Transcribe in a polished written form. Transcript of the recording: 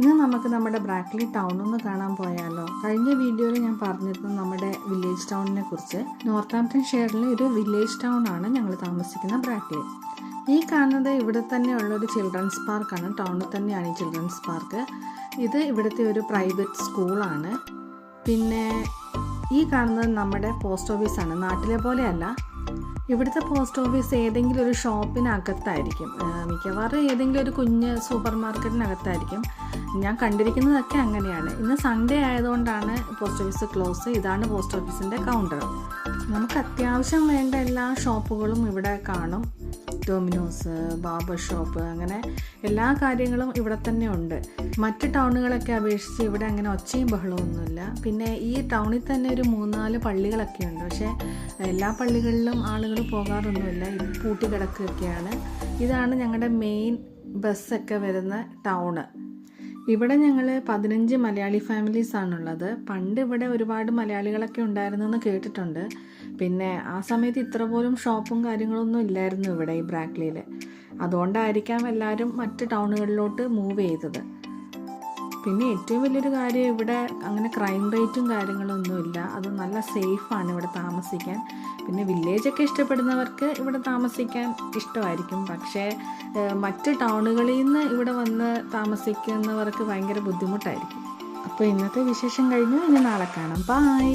ഇന്ന് നമുക്ക് നമ്മുടെ ബ്രാക്ക്ലി ടൗൺ ഒന്ന് കാണാൻ പോയാലോ. കഴിഞ്ഞ വീഡിയോയിൽ ഞാൻ പറഞ്ഞിരുന്നു നമ്മുടെ വില്ലേജ് ടൗണിനെ കുറിച്ച്. നോർത്താംപ്ടൺഷെയറിലെ ഒരു വില്ലേജ് ടൗൺ ആണ് ഞങ്ങൾ താമസിക്കുന്ന ബ്രാക്ക്ലി. ഈ കാണുന്നത് ഇവിടെ തന്നെ ഉള്ളൊരു ചിൽഡ്രൻസ് പാർക്കാണ്. ടൗണിൽ തന്നെയാണ് ഈ ചിൽഡ്രൻസ് പാർക്ക്. ഇത് ഇവിടുത്തെ ഒരു പ്രൈവറ്റ് സ്കൂളാണ്. പിന്നെ ഈ കാണുന്നത് നമ്മുടെ പോസ്റ്റ് ഓഫീസാണ്. നാട്ടിലെ പോലെയല്ല, ഇവിടുത്തെ പോസ്റ്റ് ഓഫീസ് ഏതെങ്കിലും ഒരു ഷോപ്പിനകത്തായിരിക്കും, മിക്കവാറും ഏതെങ്കിലും ഒരു കുഞ്ഞ് സൂപ്പർ മാർക്കറ്റിനകത്തായിരിക്കും. ഞാൻ കണ്ടിരിക്കുന്നതൊക്കെ അങ്ങനെയാണ്. ഇന്ന് സൺഡേ ആയതുകൊണ്ടാണ് പോസ്റ്റ് ഓഫീസ് ക്ലോസ്. ഇതാണ് പോസ്റ്റ് ഓഫീസിൻ്റെ കൗണ്ടർ. നമുക്ക് അത്യാവശ്യം വേണ്ട എല്ലാ ഷോപ്പുകളും ഇവിടെ കാണും. ഡൊമിനോസ്, ബാർബർ ഷോപ്പ്, അങ്ങനെ എല്ലാ കാര്യങ്ങളും ഇവിടെ തന്നെ ഉണ്ട്. മറ്റ് ടൗണുകളൊക്കെ അപേക്ഷിച്ച് ഇവിടെ അങ്ങനെ ഒച്ചയും ബഹളമൊന്നുമില്ല. പിന്നെ ഈ ടൗണിൽ തന്നെ ഒരു 3-4 പള്ളികളൊക്കെ ഉണ്ട്. പക്ഷേ എല്ലാ പള്ളികളിലും ആളുകൾ പോകാറൊന്നുമില്ല, പൂട്ടി കിടക്കുകയൊക്കെയാണ്. ഇതാണ് ഞങ്ങളുടെ മെയിൻ ബസ്സൊക്കെ വരുന്ന ടൗണ്. ഇവിടെ ഞങ്ങൾ 15 മലയാളി ഫാമിലീസാണുള്ളത്. പണ്ട് ഇവിടെ ഒരുപാട് മലയാളികളൊക്കെ ഉണ്ടായിരുന്നെന്ന് കേട്ടിട്ടുണ്ട്. പിന്നെ ആ സമയത്ത് ഇത്ര പോലും ഷോപ്പും കാര്യങ്ങളൊന്നും ഇല്ലായിരുന്നു ഇവിടെ ഈ ബ്രാക്ക്ലിയിൽ. അതുകൊണ്ടായിരിക്കാം എല്ലാവരും മറ്റ് ടൗണുകളിലോട്ട് മൂവ് ചെയ്തത്. പിന്നെ ഏറ്റവും വലിയൊരു കാര്യം, ഇവിടെ അങ്ങനെ ക്രൈം റേറ്റും കാര്യങ്ങളൊന്നുമില്ല. അത് നല്ല സേഫാണ് ഇവിടെ താമസിക്കാൻ. പിന്നെ വില്ലേജൊക്കെ ഇഷ്ടപ്പെടുന്നവർക്ക് ഇവിടെ താമസിക്കാൻ ഇഷ്ടമായിരിക്കും. പക്ഷേ മറ്റ് ടൗണുകളിൽ നിന്ന് ഇവിടെ വന്ന് താമസിക്കുന്നവർക്ക് ഭയങ്കര ബുദ്ധിമുട്ടായിരിക്കും. അപ്പോൾ ഇന്നത്തെ വിശേഷം കഴിഞ്ഞു. ഇനി നാളെ കാണാം. ബൈ.